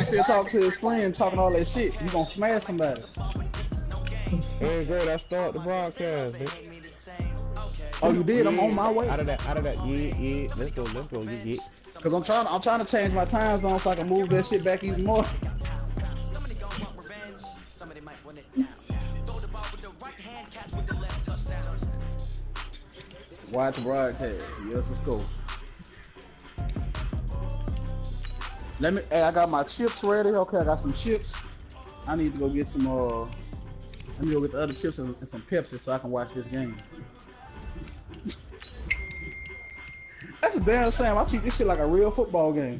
still talking to his friend, talking all that shit. He gonna smash somebody. Hey, good. I start the broadcast, bitch. Oh, you did? I'm on my way. Out of that. Yeah. Let's go, yeah. Cause I'm trying to change my time zone so I can move that shit back even more. Watch the broadcast. Yes, let's go. Hey, I got my chips ready. Okay, I got some chips. I need to go get some I need to go get the other chips and some Pepsi so I can watch this game. That's a damn shame. I treat this shit like a real football game.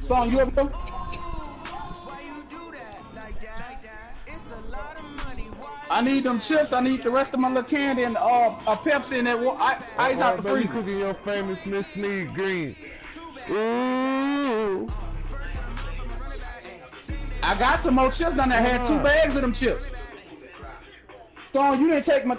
Song, you ever go? I need them chips. I need the rest of my little candy and a Pepsi and that ice out the freezer. Cooking your famous Miss Sneed Green. Ooh. I got some more chips down there. I had 2 bags of them chips. Song, you didn't take my...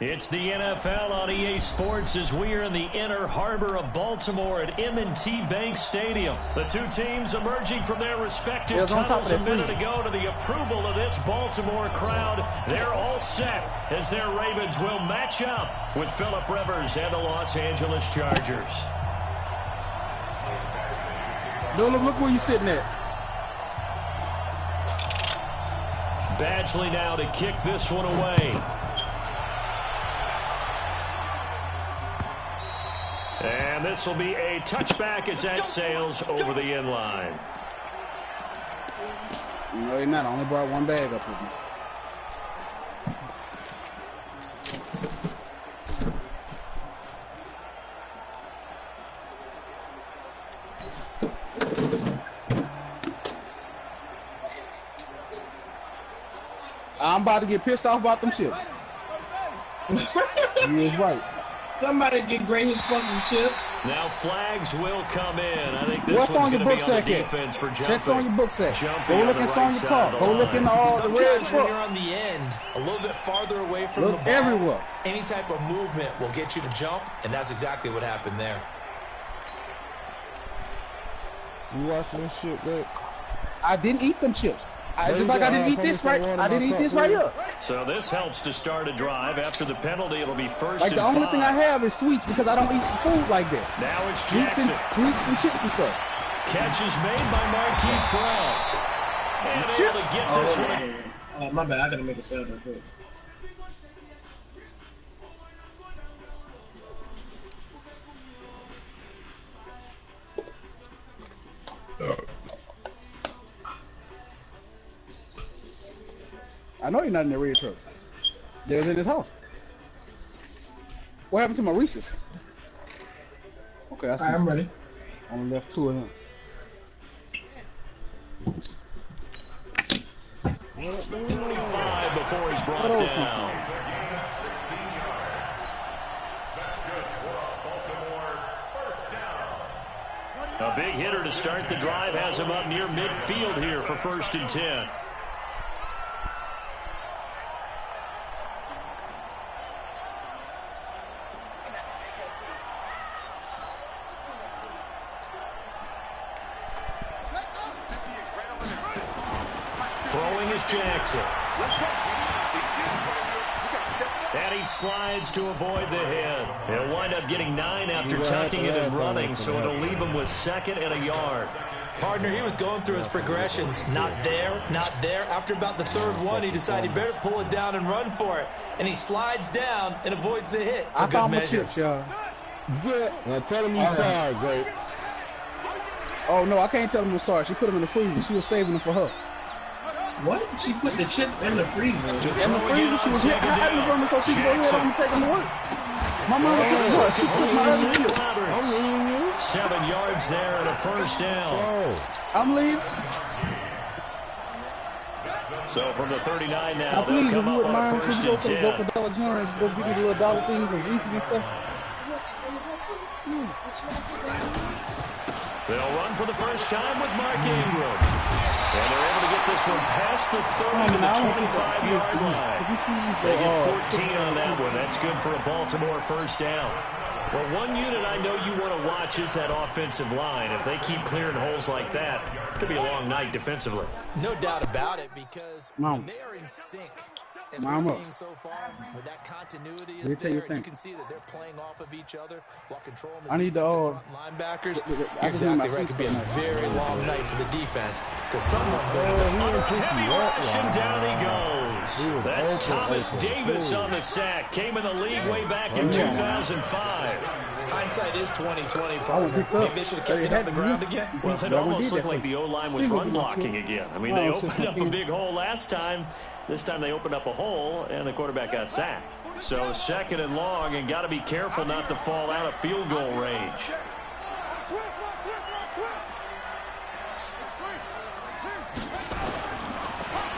It's the NFL on EA Sports as we are in the inner harbor of Baltimore at M&T Bank Stadium. The two teams emerging from their respective tunnels a minute ago to the approval of this Baltimore crowd. They're all set as their Ravens will match up with Phillip Rivers and the Los Angeles Chargers. Look where you sitting at. Badgley now to kick this one away. And this will be a touchback as that sails over the end line. No, he's not. I only brought 1 bag up with me. I'm about to get pissed off about them chips. He is right. Somebody get great his fucking chips. Now flags will come in. I think this What's one's on your book sack at? Check's on your book sack. Go look inside your car. Go look in all the red truck. When you're on the end, a little bit farther away from the ball, everywhere. Any type of movement will get you to jump, and that's exactly what happened there. You watching this shit, Rick? I didn't eat them chips. Just like I didn't eat this right. I didn't eat this right here. So this helps to start a drive. After the penalty, it'll be first and 5. Like the only thing I have is sweets because I don't eat food like that. Now it's sweets and chips and stuff. Catch is made by Marquise Brown. And able to get this one. Oh, my bad. I gotta make a sound real quick. I know you're not in the red truck. There's in his house. What happened to my Reese's? Okay, I see. I'm ready. Only left 2 of them. 25 before he's brought down. A big hitter to start the drive has him up near midfield here for 1st and 10. Throwing is Jackson. And he slides to avoid the hit. He'll wind up getting 9 after tucking it and running, so it'll leave him with 2nd and a yard. Partner, he was going through his progressions. Not there, not there. After about the 3rd one, he decided he better pull it down and run for it. And he slides down and avoids the hit for good measure. Chips, y'all. Yeah. Now tell him you're sorry, Grace. Oh, no, I can't tell him I'm sorry. She put them in the freezer. She was saving them for her. What? She put the chips in the freezer. In the freezer, she was hiding them from me so she could go ahead and take them to work. My mama took her. She took my other chips. 7 yards there and a 1st down. I'm leaving. So from the 39 now, please, they'll come up on 1st and 10. Go for Dollar General and just go get me the little dollar things and Reese's and stuff. They'll run for the first time with Mark Ingram. And they're able to get this one past the 30 to the 25-yard line. They get 14 on that one. That's good for a Baltimore first down. Well, one unit I know you want to watch is that offensive line. If they keep clearing holes like that, it could be a long night defensively. No doubt about it, because when they are in sync, as we're seeing so far, with that continuity is there, you can see that they're playing off of each other while controlling the front linebackers. You're exactly right. It could be a very long night for the defense, because someone's going to under a heavy rush, and down he goes. That's Thomas Davis on the sack. Came in the league way back in 2005. Hindsight is 20/20, partner. Maybe they should have kept it on the ground again. Well, it almost looked like the O-line was run blocking again. I mean, they opened up a big hole last time. This time they opened up a hole, and the quarterback got sacked. So second and long, and got to be careful not to fall out of field goal range.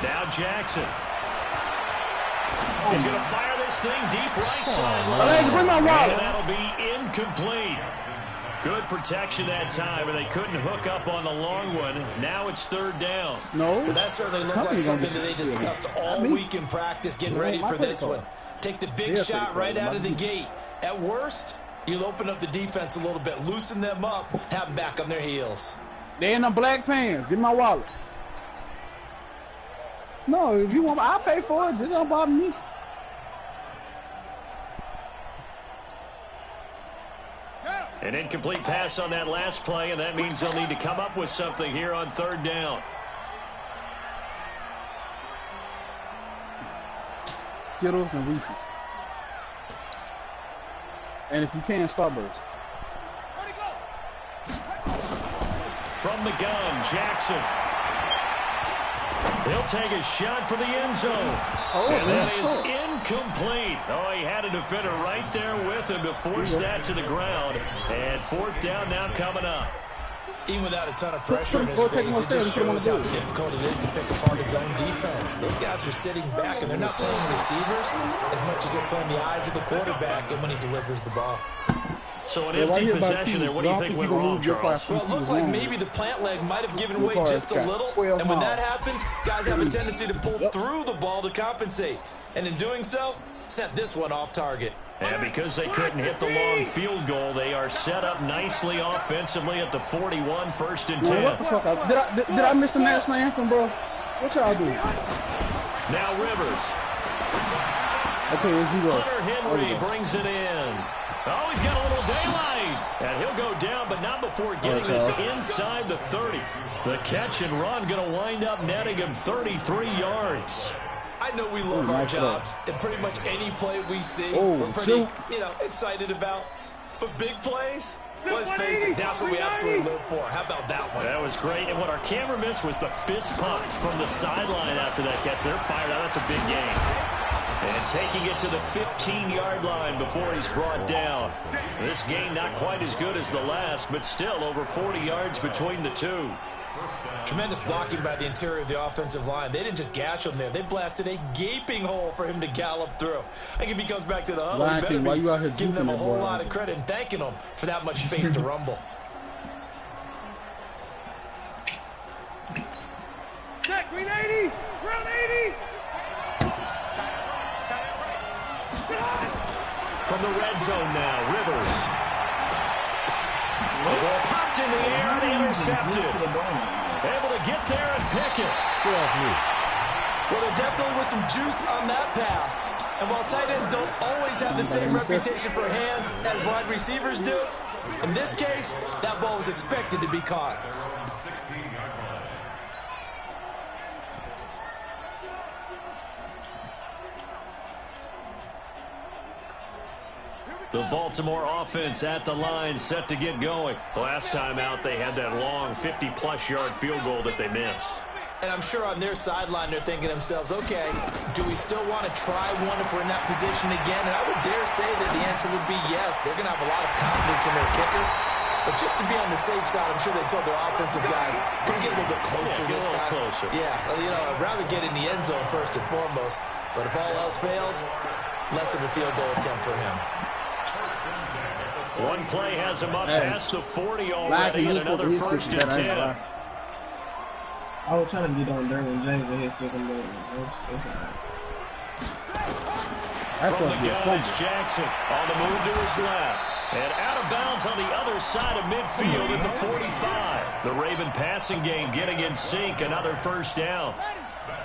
Now Jackson. He's going to fire this thing deep right sideline. And that'll be incomplete. Good protection that time, and they couldn't hook up on the long one. Now it's third down. But that certainly looked like something that they discussed all week in practice, getting ready for this one. Take the big shot right out of the gate. At worst, you'll open up the defense a little bit, loosen them up, have them back on their heels. They in the black pants. Give me my wallet. No, if you want, I'll pay for it. Just don't bother me. An incomplete pass on that last play, and that means they'll need to come up with something here on third down. Skittles and Reese's. And if you can, Starburst. From the gun, Jackson. He'll take a shot for the end zone. And that is incomplete. Oh, he had a defender right there with him to force that to the ground. And fourth down now coming up. Even without a ton of pressure in his face, it just shows how difficult it is to pick apart his own defense. Those guys are sitting back, and they're not playing receivers as much as they're playing the eyes of the quarterback and when he delivers the ball. So an empty possession there. What do you think went wrong, Charles? Well, it looked like maybe the plant leg might have given way just a little. And when that happens, guys have a tendency to pull through the ball to compensate. And in doing so, sent this one off target. And because they couldn't hit the long field goal, they are set up nicely offensively at the 41, first and 10. What the fuck? Did I miss the national anthem, bro? What y'all do? Now Rivers. Okay, it's 0. Hunter Henry brings it in. Oh, he's got a little daylight. And he'll go down, but not before getting this inside the 30. The catch and run going to wind up netting him 33 yards. I know we love our jobs, and pretty much any play we see, we're pretty, excited about. But big plays, let's face it, that's what we absolutely live for. How about that one? That was great. And what our camera missed was the fist pump from the sideline after that catch. They're fired out. That's a big game. And taking it to the 15-yard line before he's brought down. This game not quite as good as the last, but still over 40 yards between the two. Tremendous blocking by the interior of the offensive line. They didn't just gash him there. They blasted a gaping hole for him to gallop through. I think if he comes back to the huddle, he better be giving them a whole lot of credit and thanking them for that much space to rumble. Check, green 80! Round 80! From the red zone now, Rivers. The ball popped in the air and intercepted. Able to get there and pick it. Well, there definitely was some juice on that pass. And while tight ends don't always have the same reputation for hands as wide receivers do, in this case, that ball was expected to be caught. The Baltimore offense at the line, set to get going. Last time out, they had that long 50-plus yard field goal that they missed. And I'm sure on their sideline, they're thinking to themselves, okay, do we still want to try one if we're in that position again? And I would dare say that the answer would be yes. They're going to have a lot of confidence in their kicker. But just to be on the safe side, I'm sure they told their offensive guys, going to get a little bit closer this time. Yeah, I'd rather get in the end zone first and foremost. But if all else fails, less of a field goal attempt for him. One play has him up past the 40 already, and another 1st and 10. I was trying to get on Derwin James and his kicking, but it's alright. From the gun, it's Jackson on the move to his left. And out of bounds on the other side of midfield at the 45. The Raven passing game getting in sync, another 1st down.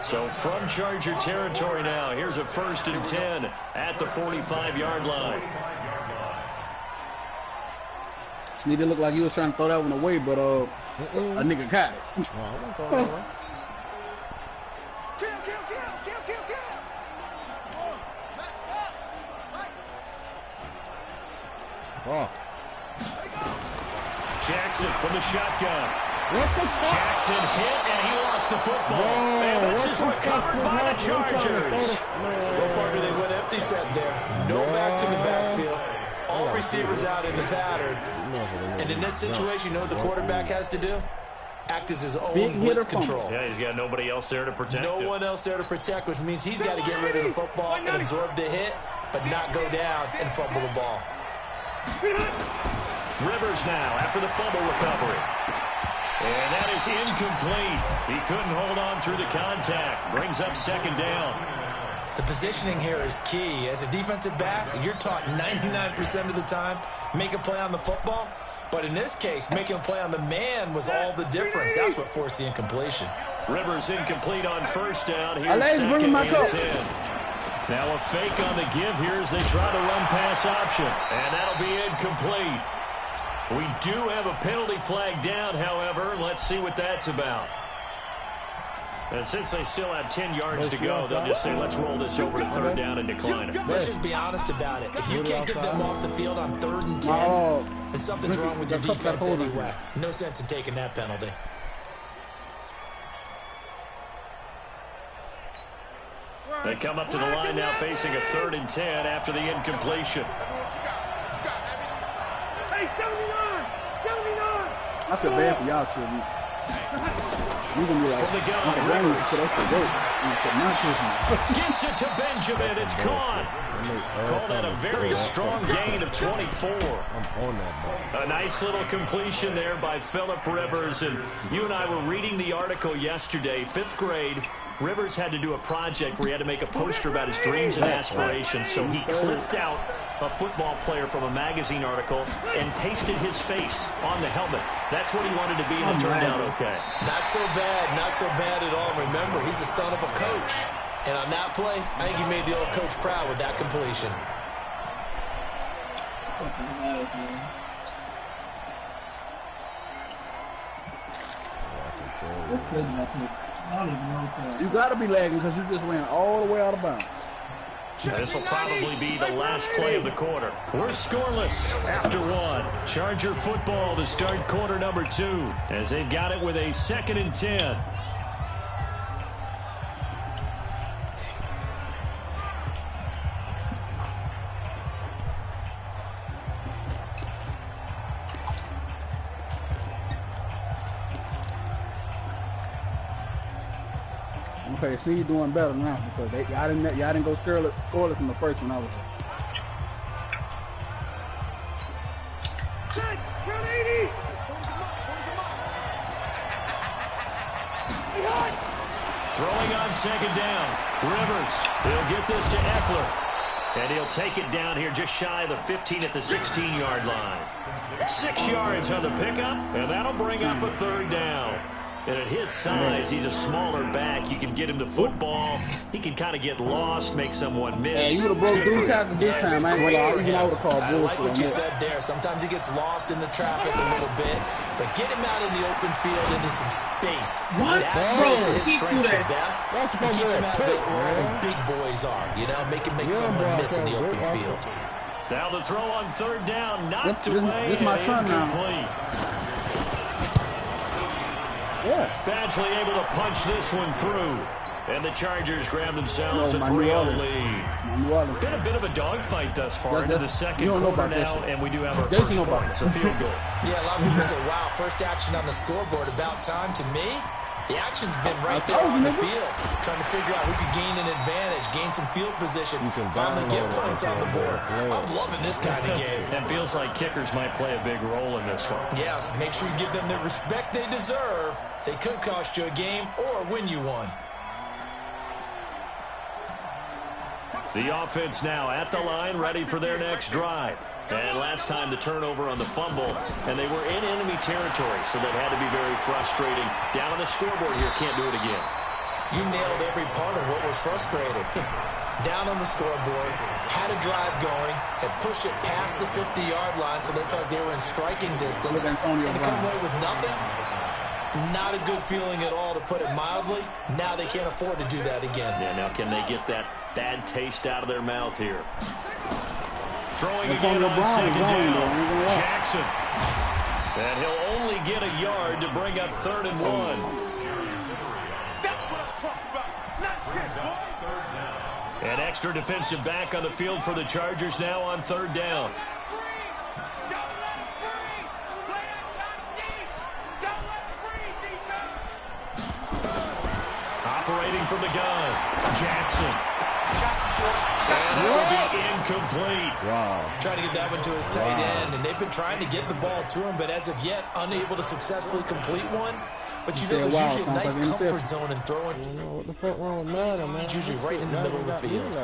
So from Charger territory now, here's a 1st and 10 at the 45-yard line. Sneedy looked like he was trying to throw that one away, but a nigga caught it. Jackson from the shotgun. Jackson hit, and he lost the football. And this is recovered by the Chargers. Well, partner, they went empty set there. No backs in the backfield. All receivers out in the pattern. And in this situation, you know what the quarterback has to do? Act as his own blitz control. Yeah, he's got nobody else there to protect him. No one else there to protect, which means he's got to get rid of the football and absorb the hit, but not go down and fumble the ball. Rivers now after the fumble recovery. And that is incomplete. He couldn't hold on through the contact. Brings up 2nd down. The positioning here is key. As a defensive back, you're taught 99% of the time, make a play on the football. But in this case, making a play on the man was all the difference. That's what forced the incompletion. Rivers incomplete on 1st down. Here's 2nd and 10. Now a fake on the give here as they try to run pass option. And that'll be incomplete. We do have a penalty flag down, however. Let's see what that's about. And since they still have 10 yards to go, they'll just say, let's roll this over to 3rd down and decline it. Let's just be honest about it. If you can't get them off the field on 3rd and 10, then something's wrong with your defense anyway. No sense in taking that penalty. They come up to the line now facing a 3rd and 10 after the incompletion. I feel bad for y'all children. You're going to be like, from the gun, gets it to Benjamin. It's caught. Call that a very strong gain of 24. A nice little completion there by Phillip Rivers. And you and I were reading the article yesterday, 5th grade. Rivers had to do a project where he had to make a poster about his dreams and aspirations, so he clipped out a football player from a magazine article and pasted his face on the helmet. That's what he wanted to be, and it turned out okay. Not so bad at all. Remember, he's the son of a coach. And on that play, I think he made the old coach proud with that completion. You got to be lagging because you just ran all the way out of bounds. This will probably be the last play of the quarter. We're scoreless after 1. Charger football to start quarter number 2 as they've got it with a 2nd and 10. Okay, see, you're doing better now because y'all didn't go scoreless in the first one. I was. Check, count 80. Throwing on 2nd down. Rivers, he'll get this to Eckler. And he'll take it down here just shy of the 15 at the 16-yard line. 6 yards on the pickup, and that'll bring up a 3rd down. And at his size, he's a smaller back. You can get him the football. He can kind of get lost, make someone miss. Yeah, you would have broke 3 tackles this time. I ain't gonna lie. Even I would have called bullshit. I like what you said there. Sometimes he gets lost in the traffic a little bit, but get him out in the open field into some space. What? That goes to his strengths the best. He keeps him out of it where all the big boys are. You know, make him make someone miss in the open field. Now the throw on 3rd down, knocked away. This is my son now. Yeah. Badgley able to punch this one through. And the Chargers grab themselves a 3-0 lead. Been a bit of a dogfight thus far into the second quarter now, and we do have our first point. It's a field goal. Yeah, a lot of people say, wow, first action on the scoreboard, about time. To me, The action's been right there on the field, trying to figure out who could gain an advantage, gain some field position, finally get points on the board. I'm loving this kind of game. It feels like kickers might play a big role in this one. Yes, make sure you give them the respect they deserve. They could cost you a game or win you one. The offense now at the line, ready for their next drive. And last time the turnover on the fumble, and they were in enemy territory, so that had to be very frustrating. Down on the scoreboard here, can't do it again. You nailed every part of what was frustrating. Down on the scoreboard, had a drive going, had pushed it past the 50-yard line, so they felt like they were in striking distance. And to come away with nothing, not a good feeling at all, to put it mildly. Now they can't afford to do that again. Yeah, now can they get that bad taste out of their mouth here? Throwing again on second down, Jackson. And he'll only get a yard to bring up 3rd and 1. That's what I'm talking about. Nice catch, boy. An extra defensive back on the field for the Chargers now on 3rd down. Operating from the gun, Jackson. And it will be incomplete. Wow. Trying to get that one to his tight end, and they've been trying to get the ball to him, but as of yet, unable to successfully complete one. But you know, there's usually a nice comfort zone in throwing. What the fuck wrong with Madden, man? It's usually right in the middle of the field.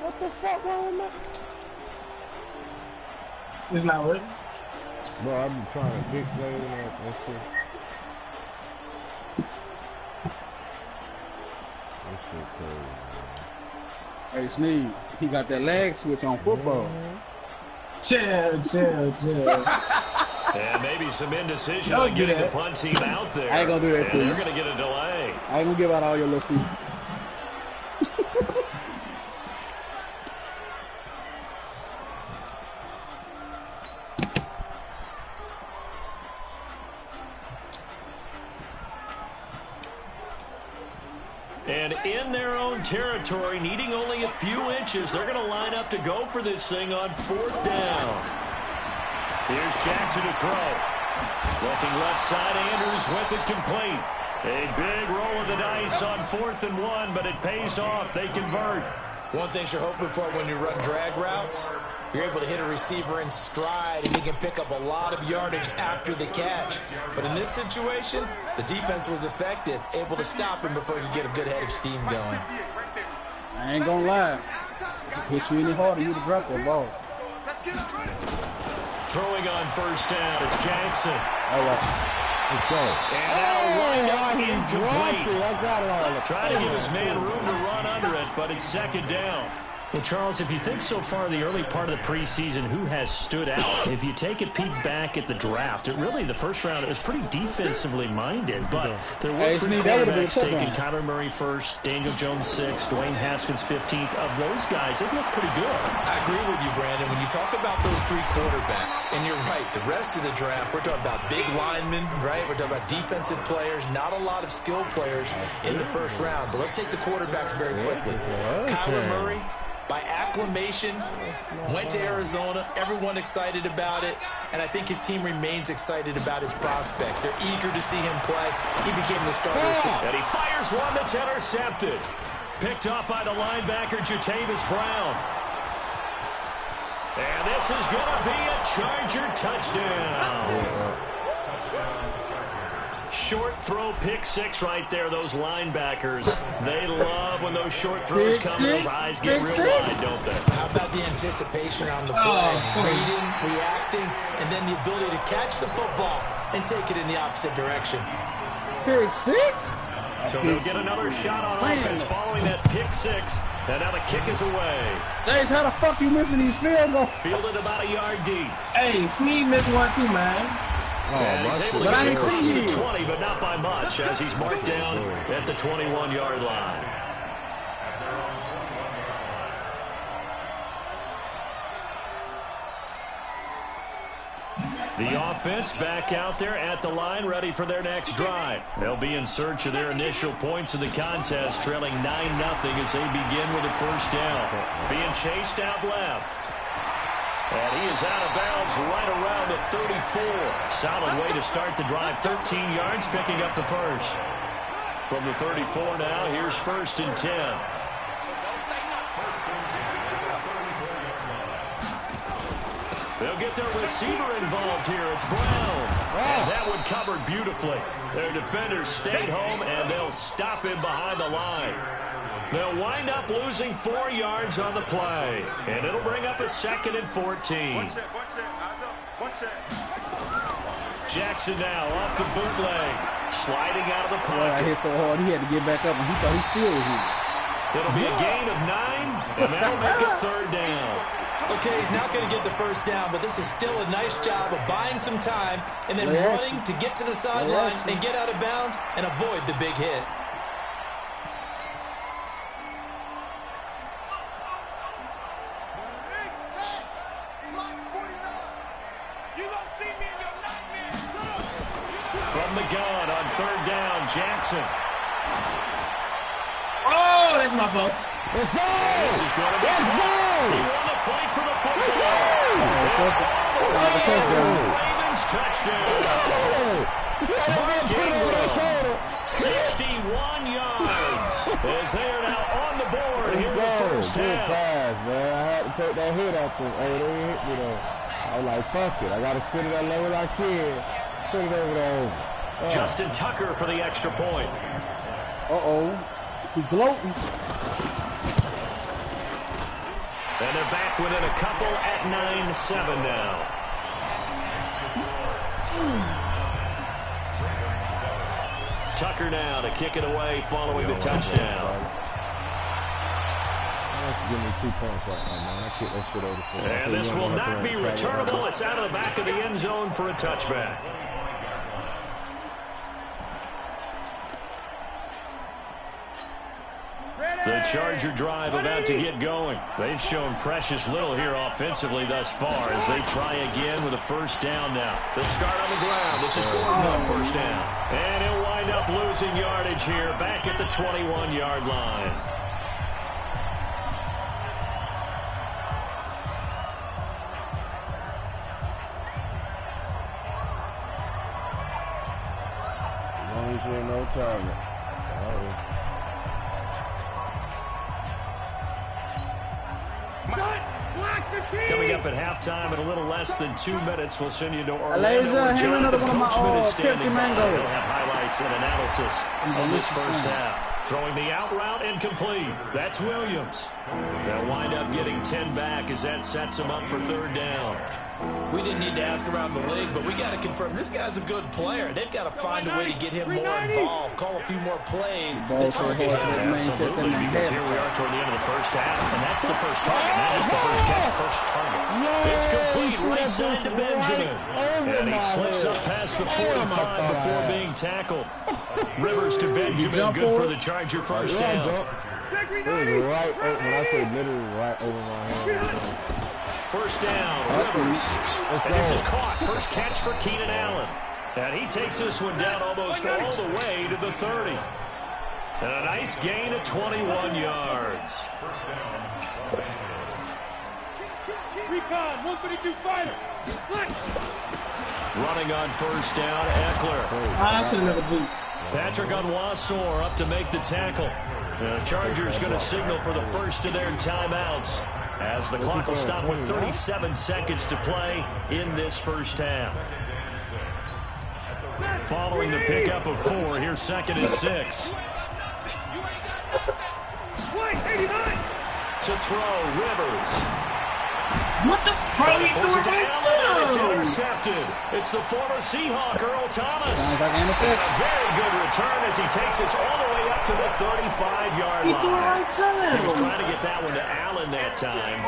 What the fuck wrong with Madden? It's not working. Bro, I've been trying to fix that and shit. This shit crazy, man. Hey, Sneed, he got that lag switch on football. Chill. And maybe some indecision on getting the punt team out there. I ain't gonna do that to you. They're gonna get a delay. I ain't gonna give out all your little secrets. And in their own territory, needing only a few inches, they're going to line up to go for this thing on 4th down. Here's Jackson to throw. Looking left side, Andrews with it complete. A big roll of the dice on 4th and 1, but it pays off. They convert. One thing you're hoping for when you run drag routes, you're able to hit a receiver in stride, and he can pick up a lot of yardage after the catch. But in this situation, the defense was effective, able to stop him before he could get a good head of steam going. I ain't gonna lie. Hit you any harder, you'd have dropped that ball. Throwing on 1st down, it's Jackson. All right. Let's go. And that'll wind up incomplete. I got it all. Trying to give his man room to run under it, but it's 2nd down. Well, Charles, if you think so far the early part of the preseason, who has stood out? If you take a peek back at the draft, the first round, it was pretty defensively minded, but there were 3 quarterbacks taken. Kyler Murray 1st, Daniel Jones 6th, Dwayne Haskins 15th. Of those guys, they've looked pretty good. I agree with you, Brandon. When you talk about those 3 quarterbacks, and you're right, the rest of the draft, we're talking about big linemen, right? We're talking about defensive players, not a lot of skilled players in the first round. But let's take the quarterbacks very quickly. Kyler Murray, by acclamation, went to Arizona. Everyone excited about it. And I think his team remains excited about his prospects. They're eager to see him play. He became the starter. And he fires one that's intercepted. Picked up by the linebacker, Jatavis Brown. And this is going to be a Charger touchdown. Short throw, pick 6 right there. Those linebackers, they love when those short throws come. Those eyes get real wide, don't they? How about the anticipation on the play? Reading, reacting, and then the ability to catch the football and take it in the opposite direction. Pick 6? So they'll get another shot on offense following that pick 6. And now the kick is away. Jace, how the fuck you missing these field goals? Fielded about a yard deep. Hey, Sneed missed one too, man. And he's able to get across the 20, but not by much, as he's marked down at the 21-yard line. The offense back out there at the line, ready for their next drive. They'll be in search of their initial points of the contest, trailing 9-0 as they begin with a 1st down. Being chased out left. And he is out of bounds right around the 34. Solid way to start the drive. 13 yards, picking up the first. From the 34 now, here's 1st and 10. They'll get their receiver involved here. It's Brown. And that one covered beautifully. Their defenders stayed home, and they'll him behind the line. They'll wind up losing 4 yards on the play. And it'll bring up a 2nd and 14. Jackson now off the bootleg. Sliding out of the pocket. I hit so hard he had to get back up, and he thought he still was here. It'll be a gain of 9, and that'll make it 3rd down. Okay, he's not going to get the first down, but this is still a nice job of buying some time and then running to get to the sideline and get out of bounds and avoid the big hit. From the gun on 3rd down, Jackson. Oh, that's my fault. This is going to be he won the fight for the football. Ravens touchdown. 61 yards as they are now on the board here in the first half. Pass, man. I had to take that hit out there. Hey, they hit me though. I was like, fuck it. I got to spin it as low as I can. Put it over there. Justin Tucker for the extra point. He gloating. And they're back within a couple at 9-7 now. Tucker now to kick it away following the touchdown. Give me 2 points right now, man. I kick that shit over the And this will not be returnable. It's out of the back of the end zone for a touchback. The Charger drive about to get going. They've shown precious little here offensively thus far as they try again with a 1st down now. They'll start on the ground. This is Gordon on 1st down. And he'll wind up losing yardage here back at the 21-yard line. As long as there ain't no target. Coming up at halftime in a little less than 2 minutes, we'll send you to Orlando. Elijah, hand another one of my Coachman is standing Pepsi by. Mango. They'll have highlights and analysis of this first half. Throwing the out route incomplete. That's Williams. They'll wind up getting 10 back as that sets them up for 3rd down. We didn't need to ask around the league, but we got to confirm this guy's a good player. They've got to find a way to get him more involved, call a few more plays. Absolutely, because here we are toward the end of the first half, and that's the first target, not just the first catch, first target. It's complete right side to Benjamin, and he slips up past the 45 before being tackled. Rivers to Benjamin, good for the Charger 1st down. It was right over, when I say literally right over my head. 1st down, Rivers. And this is caught. First catch for Keenan Allen. And he takes this one down almost all the way to the 30. And a nice gain of 21 yards. Recon, 132 fighter. Running on 1st down, Eckler. I should have never beat. Patrick Onwuasor up to make the tackle. The Chargers going to signal for the first of their timeouts as the clock will stop with 37 seconds to play in this first half. Following the pickup of 4, here's 2nd and 6. To throw, Rivers. What the fuck? It's intercepted. It's the former Seahawk, Earl Thomas. Sounds like an interception. A very good return as he takes us all the way up to the 35-yard line. He threw it right to him. He was trying to get that one to Allen that time.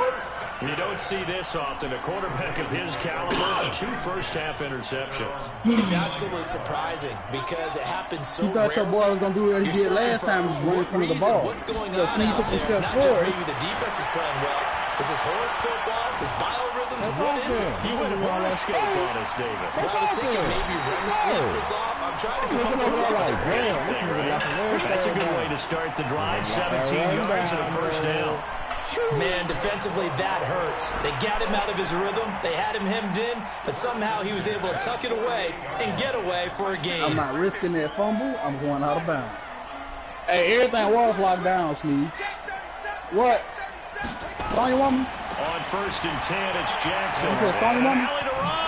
You don't see this often. A quarterback of his caliber, 2 first-half interceptions. It's absolutely surprising because it happens so You thought your boy was going to do what he did last time, just run in front of the ball. What's going So on Snead out took there? the It's step not just forward. maybe the defense is playing well. Is his horoscope off? His biorhythms? What is it? You went horoscope on us, David. Well, I was thinking maybe REM sleep was off. I'm trying to come up with something. That's a good way to start the drive. 17 yards and a 1st down. Man, defensively, that hurts. They got him out of his rhythm. They had him hemmed in, but somehow he was able to tuck it away and get away for a gain. I'm not risking that fumble. I'm going out of bounds. Hey, everything was locked down, Steve. What? Sonya woman? On 1st and 10, it's Jackson. You said Sonya woman? Alley to run.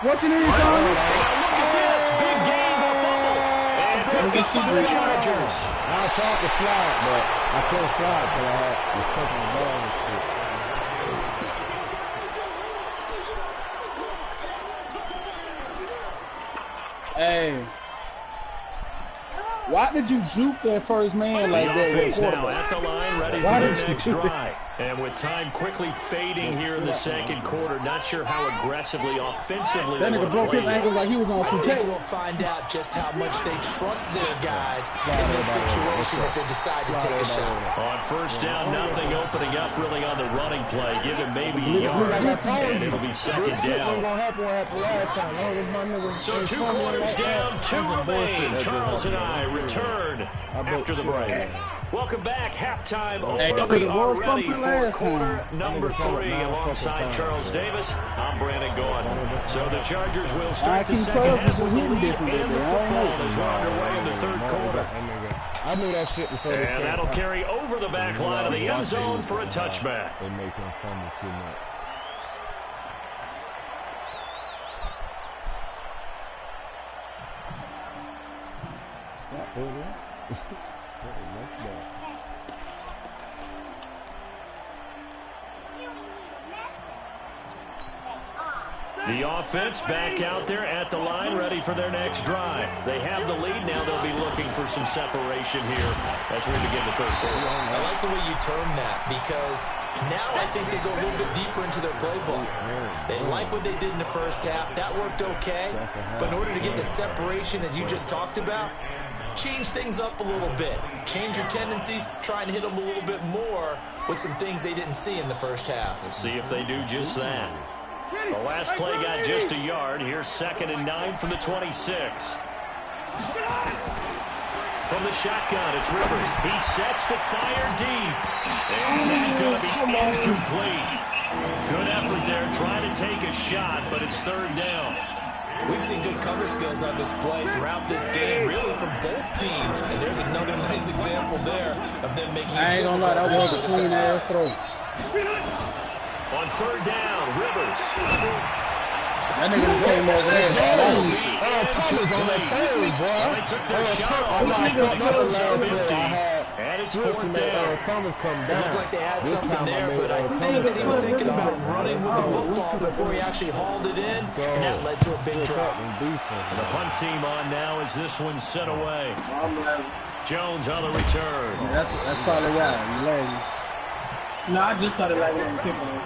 What you need, Sonya? Look at this. Big gain for a fumble. And picked up by the Chargers. I tried to slide, but I couldn't slide because I was touching the ball and shit. Hey. Why did you juke that first man like that? Offense now at the line, ready for the next drive. And with time quickly fading here in the second quarter, not sure how aggressively, offensively that nigga broke his ankles like he was on 2K. We'll find out just how much they trust their guys in this situation if they decide to take a shot. On 1st down, nothing opening up really on the running play. Give him maybe a yard, and it'll be 2nd down. So 2 quarters down, 2 remain. Charles and I return after the break. Welcome back. Halftime over. We are ready for quarter number 3 alongside Charles Davis. I'm Brandon Gaughan. So the Chargers will start the second half with the lead in the football as we're underway in the 3rd quarter. I knew that shit before. And that'll carry over the back line of the end zone for a touchback. They make him fumble too much. The offense back out there at the line, ready for their next drive. They have the lead now. They'll be looking for some separation here as we begin the 3rd quarter. I like the way you term that because now I think they go a little bit deeper into their playbook. They like what they did in the first half. That worked okay. But in order to get the separation that you just talked about, change things up a little bit. Change your tendencies. Try and hit them a little bit more with some things they didn't see in the first half. We'll see if they do just that. The last play got just a yard. Here's 2nd and 9 from the 26. From the shotgun, it's Rivers. He sets to fire deep. And that's going to be incomplete. Good effort there, trying to take a shot, but it's 3rd down. We've seen good cover skills on display throughout this game, really from both teams. And there's another nice example there of them making it. I ain't gonna lie, that was a clean ass throw. On 3rd down, Rivers. That nigga just came over there and slowed. They took their shot off. And it's 4th down. It looked like they had something there, but I think that he was thinking about running with the football before he actually hauled it in, and that led to a big drop. And the punt team on now as this one's sent away. Jones on the return. That's probably right. You lazy. No, I just started like when kick on.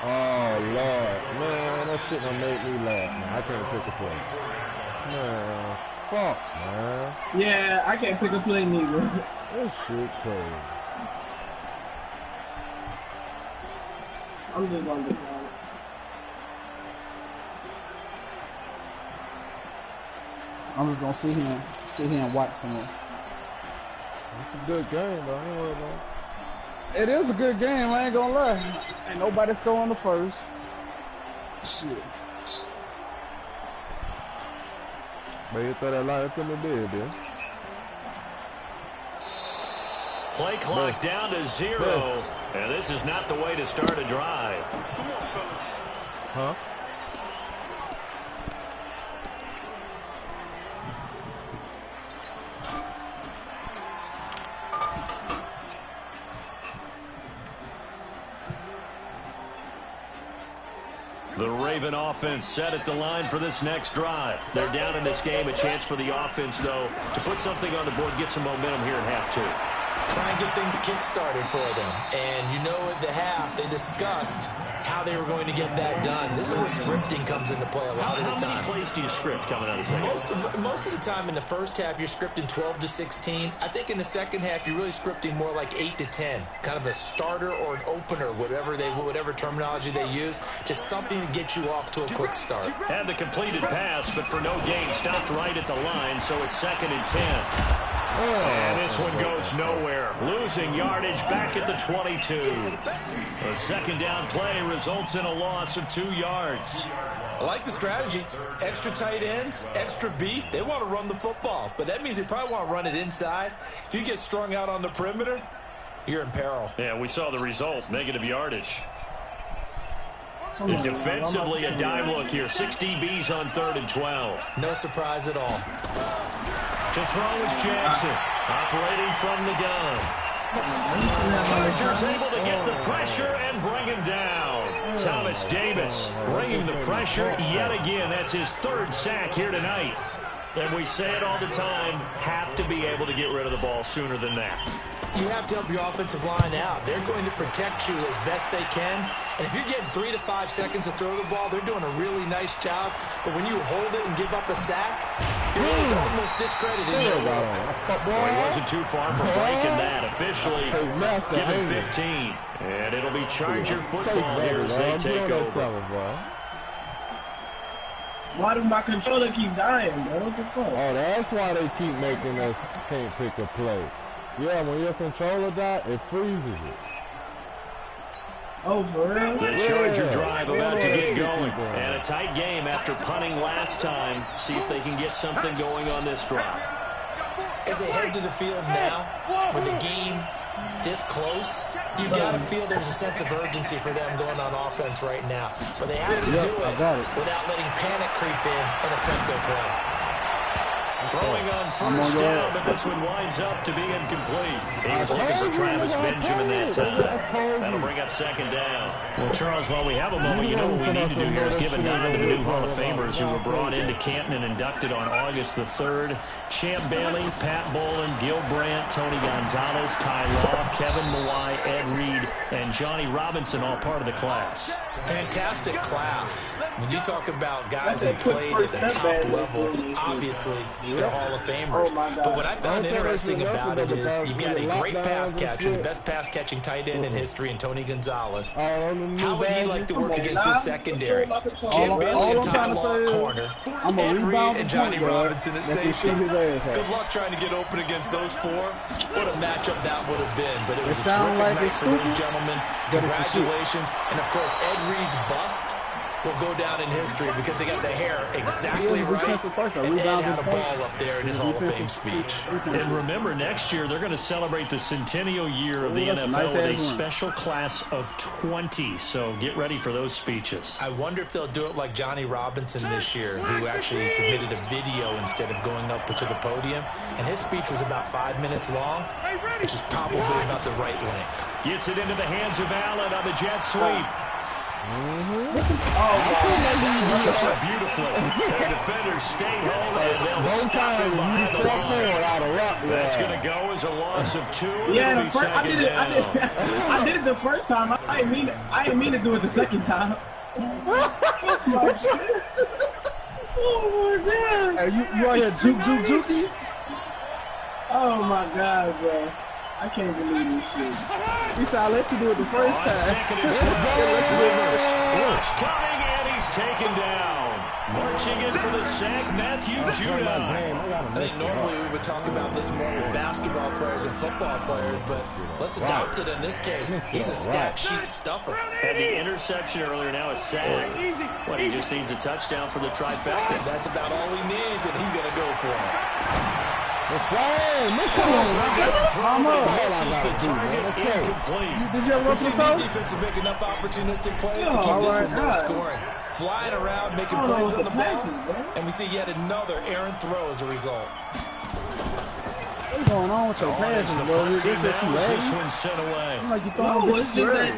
Oh, Lord. Man, that shit done made me laugh, man. I can't pick a play. Man, fuck, man. Yeah, I can't pick a play neither. That shit crazy. I'm just gonna be quiet. I'm just gonna sit here and watch some more. It's a good game, though. I ain't worried about it. It is a good game, I ain't gonna lie. Ain't nobody scoring the first. Shit. But you throw that line up in the dead, dude. Play clock down to 0. And this is not the way to start a drive. Huh? The Raven offense set at the line for this next drive. They're down in this game. A chance for the offense, though, to put something on the board, get some momentum here in half 2. Try and get things kick-started for them. And you know at the half, they discussed how they were going to get that done. This is where scripting comes into play a lot of the time. How many plays do you script coming out of the second? Most of the time in the first half, you're scripting 12 to 16. I think in the second half, you're really scripting more like 8 to 10. Kind of a starter or an opener, whatever terminology they use. Just something to get you off to a quick start. Had the completed pass, but for no gain, stopped right at the line, so it's 2nd and 10. And this one goes nowhere. Losing yardage back at the 22. A second down play results in a loss of 2 yards. I like the strategy. Extra tight ends, extra beef. They want to run the football, but that means they probably want to run it inside. If you get strung out on the perimeter, you're in peril. Yeah, we saw the result. Negative yardage. Defensively, a dime look here. 6 DBs on 3rd and 12. No surprise at all. To throw is Jackson, operating from the gun. Chargers able to get the pressure and bring him down. Thomas Davis bringing the pressure yet again. That's his 3rd sack here tonight. And we say it all the time, have to be able to get rid of the ball sooner than that. You have to help your offensive line out. They're going to protect you as best they can. And if you're getting 3 to 5 seconds to throw the ball, they're doing a really nice job. But when you hold it and give up a sack, you're really almost discredited. Well, he wasn't too far from breaking that. Officially given 15. And it'll be Charger football here as they take over. Why does my controller keep dying, bro? What the fuck? Oh, that's why they keep making us can't pick a play. Yeah, when your controller dies, it freezes it. Oh, for real? The Charger drive about to get going. And a tight game after punting last time. See if they can get something going on this drive. As they head to the field now, with the game this close, you got to feel there's a sense of urgency for them going on offense right now. But they have to do it without letting panic creep in and affect their play. Throwing on 1st down, but this one winds up to be incomplete. He was looking for Travis Benjamin that time. That'll bring up 2nd down. Well, Charles, while we have a moment, you know what we need to do here is give a nod to the new Hall of Famers who were brought into Canton and inducted on August the 3rd. Champ Bailey, Pat Bolin, Gil Brandt, Tony Gonzalez, Ty Law, Kevin Mawai, Ed Reed, and Johnny Robinson, all part of the class. Fantastic class. When you talk about guys who played at the top level, obviously they're Hall of Famers. But what I found interesting about it is you've got a great pass catcher, the best pass-catching tight end in history, in Tony Gonzalez. How would he like to work against his secondary? Jim Bailey and Ty Law corner, Ed Reed and Johnny Robinson at safety. Good luck trying to get open against those 4. What a matchup that would have been. But it was a terrific night for those gentlemen. Congratulations. And, of course, Ed Reed's bust will go down in history because they got the hair exactly right, and Ed had a ball up there in his Hall of Fame speech. And remember, next year they're going to celebrate the centennial year of the NFL with a special class of 20, so get ready for those speeches. I wonder if they'll do it like Johnny Robinson this year, who actually submitted a video instead of going up to the podium, and his speech was about 5 minutes long, which is probably about the right length. Gets it into the hands of Allen on the jet sweep. Beautifully. The defenders stay home and they'll stop him behind the line. That's going to go as a loss of 2. Yeah, it'll be second down. I did it the first time. I didn't mean to do it the second time. Oh my god. Hey, you out here juke? Oh my god, bro. I can't believe this shit. He said, I'll let you do it the first time. Second and 12. Rush coming, and he's taken down. Marching in for the sack, Matthew Judon. I think normally we would talk about this more with basketball players and football players, but let's adopt it in this case. He's a stat sheet stuffer. Had the interception earlier, now a sack. What, he just needs a touchdown for the trifecta. That's about all he needs, and he's going to go for it. Misses the target, incomplete. Did you ever We've seen these defenses make enough opportunistic plays to keep this one low scoring. Flying around, making plays on the ball, and we see yet another errant throw as a result. What's going on with your passes, bro? This one sent away. Like you throwing bitches too early.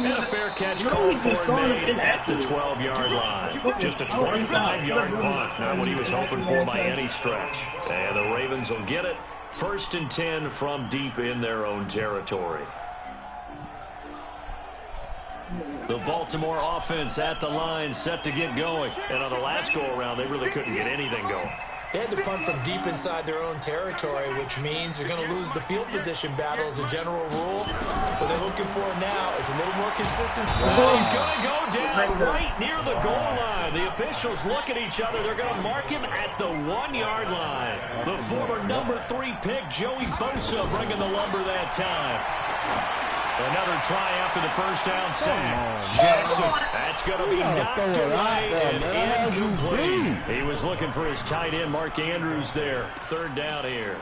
And a fair catch called for and made at the 12-yard line. Just a 25-yard punt. Not what he was hoping for by any stretch. And the Ravens will get it. 1st and 10 from deep in their own territory. The Baltimore offense at the line, set to get going. And on the last go-around, they really couldn't get anything going. They had to punt from deep inside their own territory, which means they're going to lose the field position battle as a general rule. What they're looking for now is a little more consistency. He's going to go down right near the goal line. The officials look at each other. They're going to mark him at the 1-yard line. The former number 3 pick, Joey Bosa, bringing the lumber that time. Another try after the first down sack. Jackson, that's going to be knocked away and incomplete. He was looking for his tight end, Mark Andrews, there. Third down here.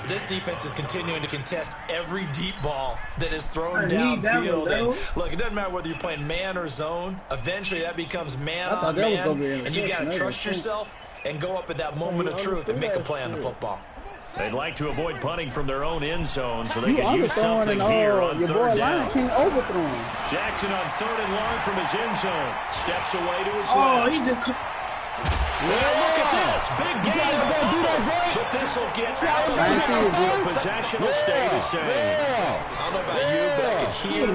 This defense is continuing to contest every deep ball that is thrown downfield. And look, it doesn't matter whether you're playing man or zone. Eventually, that becomes man on man, and you got to trust yourself and go up at that moment of truth and make a play on the football. They'd like to avoid punting from their own end zone, so they can use something here on third down. Jackson on 3rd and long from his end zone. Steps away to his left. Well, look at this. Big game. But this will get out of bounds, so possession will stay the same. I don't know about you, but I can hear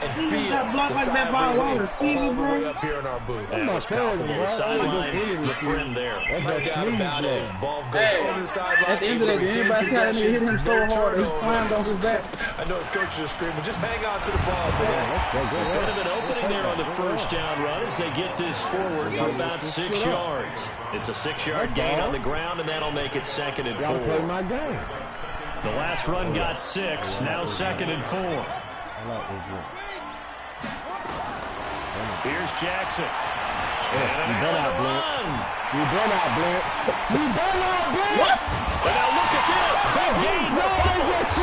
and feel the sigh relief all the way up here in our booth. That was palpable. The sideline, the friend there. No doubt about it. Ball goes over the sideline. At the end of the day, did anybody see that nigga hit him so hard that he climbed on his back? I know his coaches are screaming, just hang on to the ball, man. Bit of an opening there on the first down run as they get this forward for about 6 yards. It's a 6-yard gain on the ground, and that'll make it 2nd and 4. The last run got 6, now 2nd and 4. Here's Jackson. You been out, Blint. You been out, Blint. You been out, Blint. What? And now look at this. Big gain.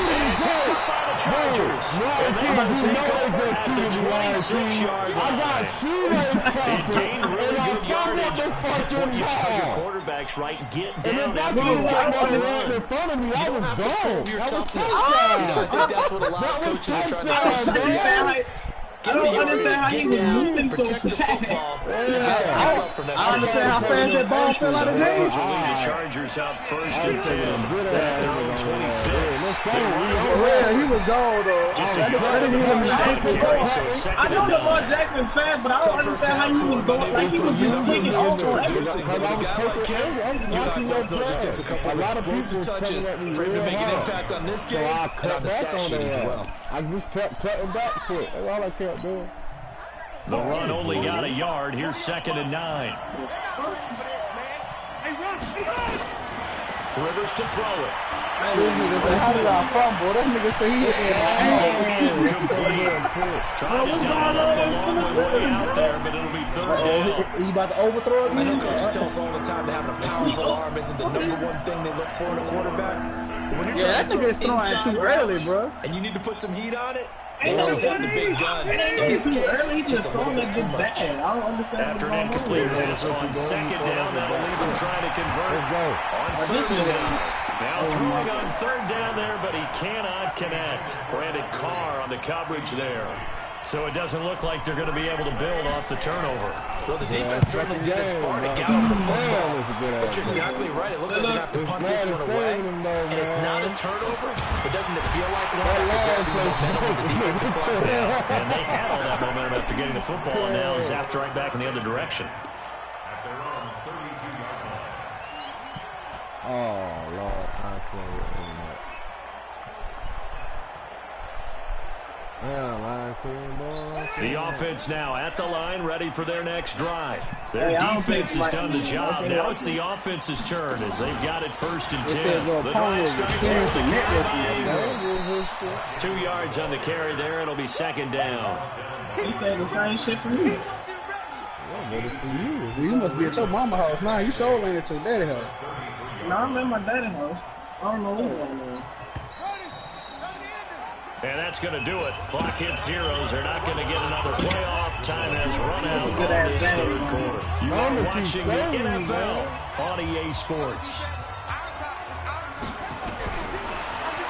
And picked up by the Chargers. And they take over at the 26-yard line. I got shoelace It gained really good yardage. That's what you tell your quarterbacks, right? Get down after you got one run. in front of me. I was To gone. prove your toughness. I think that's what a lot of coaches are trying to push. I don't understand how he was moving so protect the fast. football. I understand how fast that ball fell out of his hand. The Chargers out 1st and 10 at their own 26. Yeah, he was gone, though. That didn't hit him mistake. I know Lamar Jackson fast, but I don't understand how he was going. Like he was just taking over everything. But a guy like him, you and I both know, just takes a couple of explosive touches for him to make an impact on this game and on the stat sheet as well. I just kept cutting back to it. That's all I kept doing. The run only got a yard. Here's 2nd and 9. Rivers to throw it. This nigga said, how did I fumble? That nigga said he hit me in my hand. Incomplete. Trying to dial up the long way out there, but it'll be 3rd down. He about to overthrow it I know again? coaches tell us all the time that having a powerful arm isn't the number one thing they look for in a quarterback. But when you're Yeah, trying that nigga is throwing it inside too early, routes bro. and you need to put some heat on it, they always have the big gun. In this case, just a little bit too much. After an incomplete pass on 2nd down, that'll leave him trying to convert on 3rd down. Now throwing on 3rd down there, but he cannot connect. Brandon Carr on the coverage there. So it doesn't look like they're going to be able to build off the turnover. Well, the defense certainly did its part to gallop the football. But you're exactly right. It looks like they're going to have to punt this one away. And it's not a turnover, but doesn't it feel like one after grabbing the momentum of the defensive play? And they had all that momentum after getting the football, and now zapped right back in the other direction. Oh, Lord. I can't get that. The offense now at the line, ready for their next drive. Their defense has done the job. Now it's the offense's turn as they've got it 1st and 10. The drive starts here. 2 yards on the carry there. It'll be 2nd down. He said the same shit for me. You must be at your mama house now. You sure ain't at your daddy house. No, I'm at my daddy's house. I don't know what's going on. And that's going to do it. Clock hits zeros. They're not going to get another playoff. Time has run out on this 3rd quarter. You are watching the NFL on EA Sports.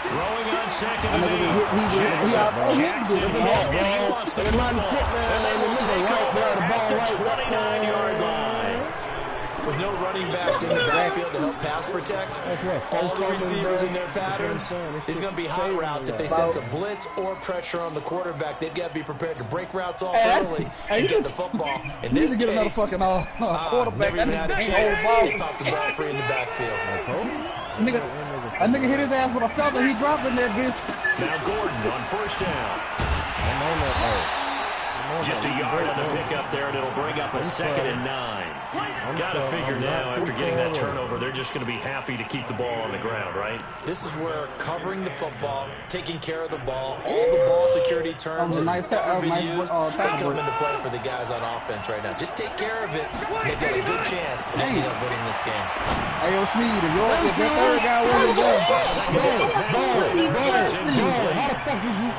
Throwing on 2nd and 8. Jackson he lost the football. And they will take over at the 29-yard line. With no running backs in the backfield to help pass protect, all the receivers in their patterns, it's going to be hot routes. If they sense a blitz or pressure on the quarterback, they've got to be prepared to break routes off early and get the football. In this case, never fucking quarterback. never even had a chance. They popped the ball free in the backfield. That nigga hit his ass with a feather. He dropped in that bitch. Now Gordon on 1st down. Just a yard on the pickup there, and it'll bring up a 2nd and 9. Got to figure now, after getting that turnover, they're just going to be happy to keep the ball on the ground, right? This is where covering the football, taking care of the ball, all the ball security terms that have been used, they come into play for the guys on offense right now. Just take care of it. They've got a good chance of winning this game. Hey, yo, Sneed, if your third guy wins,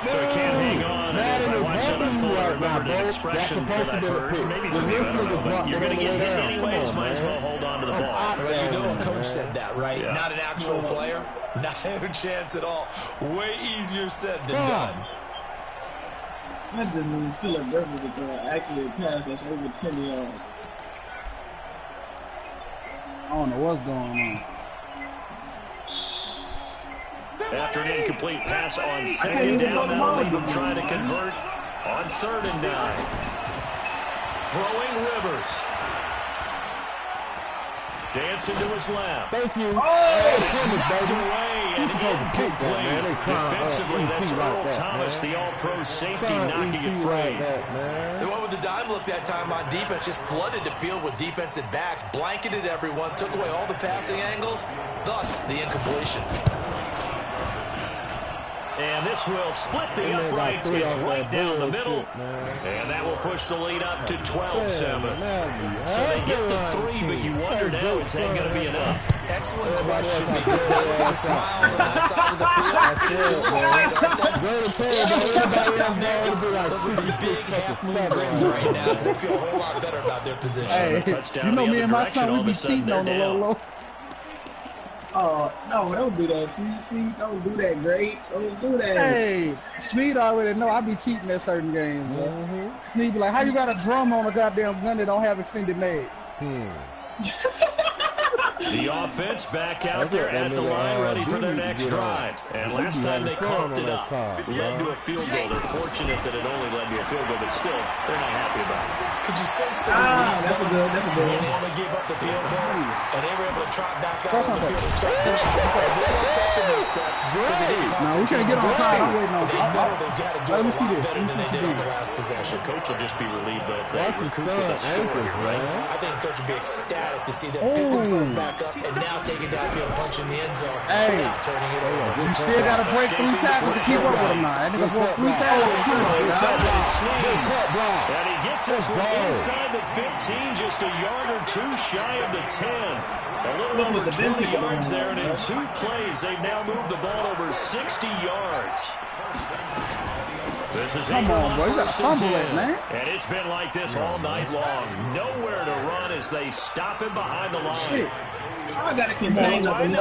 So he can't hang on. And as I watch that unfold, I remembered an expression to that bird. Maybe from you, I don't know. But you're going to get hit anyways. Might as well hold on to the ball. Well, you know a coach said that, right? Yeah. Not an actual player. Not a chance at all. Way easier said than done. That doesn't even feel like Burger with actually a pass that's over 10 yards. I don't know what's going on. After an incomplete pass on 2nd down, that'll leave him trying to convert on 3rd and 9. Throwing Rivers. Dancing to his left. Thank you. And it's knocked away and incomplete. Defensively, that's Earl Thomas, the all-pro safety, knocking it free. They went with the dime look that time on defense, just flooded the field with defensive backs, blanketed everyone, took away all the passing angles, thus the incompletion. And this will split the uprights. It's right down the middle. And that will push the lead up to 12-7. So they get the 3, but you wonder now, is that going to be enough? Excellent question. The smiles on that side of the field. Those would be big half-moon grins right now because they feel a whole lot better about their position. Hey, you know me and my son, we be cheating on the low. Oh, no, don't do that. Don't do that, great. Don't do that. Hey, Sneed already know I be cheating at certain games, bro. Sneed be like, how you got a drum on a goddamn gun that don't have extended mags? The offense back out there at the line, ready for their next drive. And last time they coughed it up. It led to a field goal. They're fortunate that it only led to a field goal, but still, they're not happy about it. Could you sense the relief? That's good. When they only gave up the field goal, and they were able to trot back out on the field and start pushing the ball. They were kept in their step because it didn't cost we can't get on fire. I'm waiting on They know they've got to do a lot better than they did on the last possession. The coach will just be relieved, though, if they recoup with a score, right? I think the coach would be ecstatic to see them pick themselves back up and now take it downfield, punch in the end zone, without turning it over. You still got to break 3 tackles to keep up with him now. That nigga broke 3 tackles. And he gets us inside the 15, just a yard or 2 shy of the 10. A little over 20 yards there, and in 2 plays, they've now moved the ball over 60 yards. This is Come on, bro. You got to fumble it, man. And it's been like this all night long. Nowhere to run as they stop him behind the line. Shit. I gotta contain Don't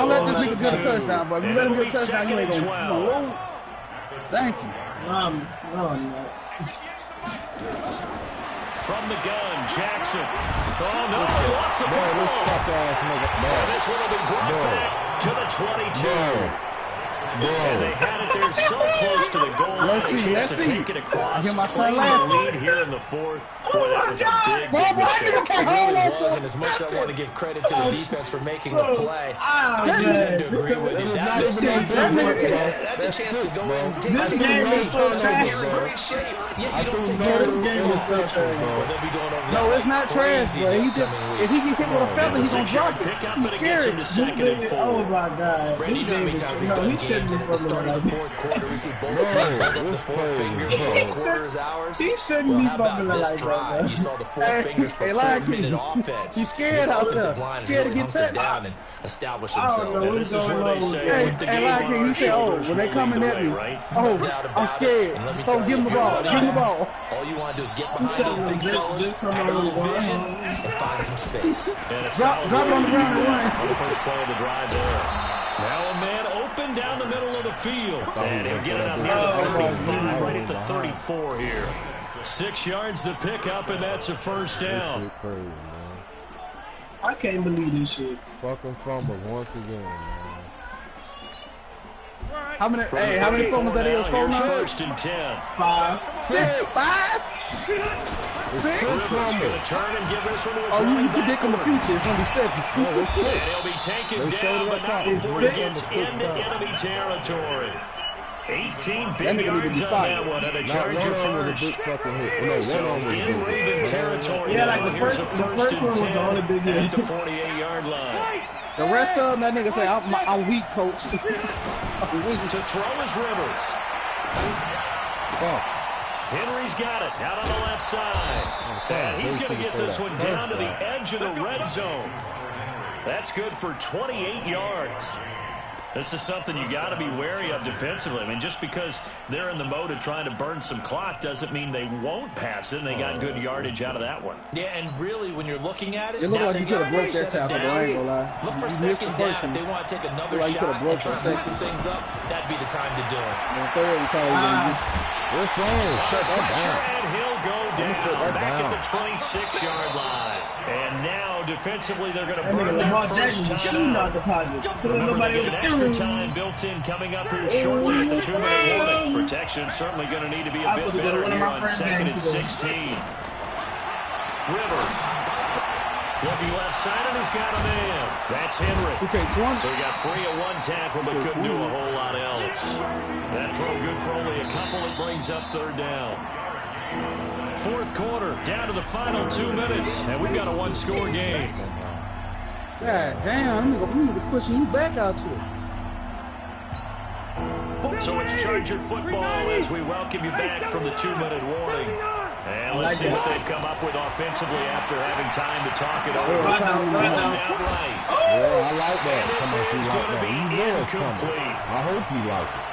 let this nigga get a touchdown, bro. If you let him get a touchdown, you ain't going to lose. Thank you. No. From the gun, Jackson. Oh, no, he lost the ball. And this one will be brought back to the 22. And they had it there so close to the goal. Let's see. I hear my son laughing. Lead here in the 4th. Boy, that was a big mistake. It really was, and as much as I want to give credit to the defense for making the play, I do tend to agree with you. That mistake, that's a chance to go in, take the lead. You're in great shape. Yet you don't take care of the game. No, it's not trash, bro. If he get hit with a feather, he's going to drop it. He's scary. Oh, my God. Brandon, you know how many times we've done games, and at the start of the 4th quarter, we see both teams hold up the 4 fingers for a quarter as ours. Well, how about this drive? You saw the 4 fingers for 4-minute offense. He's scared out there. Scared to get touched. Down and establish themselves. And this is where they say, hey, he said, oh, when they coming at me, oh, I'm scared. Just don't give him the ball. Give him the ball. All you want to do is get behind those big fellas, have a little vision, and find some space. Drop it on the ground and run. On the first play of the drive there. Now a man open down the middle of the field. And he'll get it up near the 35, right at the 34 here. 6 yards the pickup, and that's a first down. I can't believe this shit. Fucking fumble once again, man. How many fumbles that is for now? First and 10. 5. 5? 6? Rivers gonna turn and give this one to his Oh, you running back. predict in the future. It's going to be 7. And he'll be taken down, but not before he gets into enemy territory. 18 big yards on that one, and a Charger first. So in Raven territory now, here's a first and 10 at the 48-yard line. The rest of them, that nigga say, I'm weak, coach. I'm weak. To throw is Rivers. Henry's got it out on the left side. And he's going to get this one down to the edge of the red zone. That's good for 28 yards. This is something you got to be wary of defensively. I mean, just because they're in the mode of trying to burn some clock doesn't mean they won't pass it, and they got good yardage out of that one. Yeah, and really, when you're looking at it, it looked like you could have broke that tackle, but I ain't gonna lie. Look for second down. If they want to take another shot and try to mix some things up, that'd be the time to do it. What's wrong? Shut that down. And he'll go down back at the 26-yard line. And now, defensively, they're going to burn their first time out. Remember, they get an extra time built in coming up here shortly at the 2-minute warning. Protection certainly going to need to be a bit better here on 2nd and 16. Rivers. Looking left side, and he's got a man. That's Henry. So he got free of one tackle, but couldn't do a whole lot else. That throw good for only a couple. It brings up 3rd down. 4th quarter, down to the final 2 minutes, and we've got a one-score game. God damn, them niggas pushing you back out here. So it's Charger football as we welcome you back from the 2-minute warning. And let's see what they've come up with offensively after having time to talk it over. Yeah, I like that. This is going to be incomplete. I hope you like it.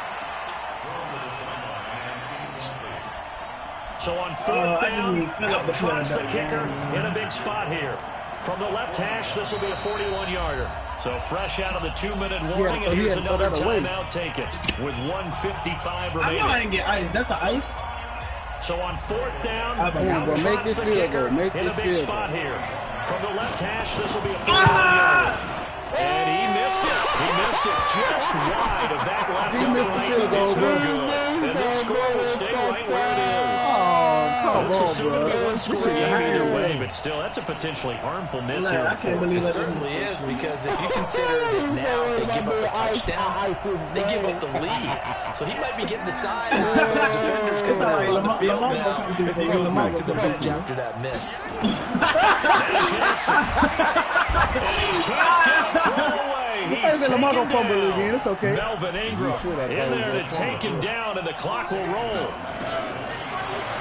So on 4th down, out trots the kicker in a big spot here. From the left hash, this will be a 41-yarder. So fresh out of the 2-minute warning, and here's another timeout taken with 1:55 remaining. I didn't get ice. That's the ice. So on 4th down, out trots the kicker in a big spot here. From the left hash, this will be a 41-yarder. And he missed it. He missed it just wide of that left. He missed the field goal, bro. And this score will stay right where it is. Oh, This is still going to be one score game either high. way, but still, that's a potentially harmful miss here. It certainly is, because if you consider that now if they give up a touchdown, they give up the lead. So he might be getting the side of the defenders coming out on the field now as he goes back to the bench after that miss. Jackson. And he can't get a throw away. He's taken down. It's okay. Melvin Ingram in there to take him down, and the clock will roll.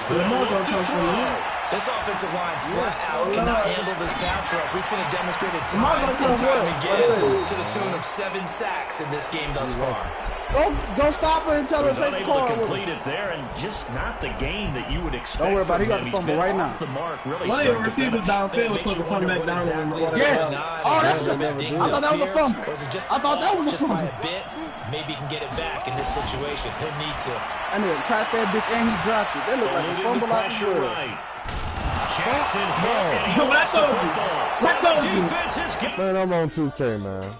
This offensive line flat out cannot handle this pass rush. We've seen it demonstrated time and time again to the tune of 7 sacks in this game thus far. Don't stop her and tell her to take the Unable call. to complete it there, and just not the game that you would expect. Don't worry about it. He got from the him. fumble He's right been now. off the mark, really One of your start to finish. receivers downfield was Makes supposed you to come wonder back what down. exactly is Yes. going on. Oh, Is that's it it. dinged I thought that was a up fumble. here, or is it just I thought that was a just by fumble. a bit? Maybe he can get it back in this situation. He'll need to. I mean, cracked that bitch and he dropped it. That looked like a Eluding fumble the out the pressure world. right. Jackson hit, and he lost the football. Defense has got. Man, I'm on 2K, man.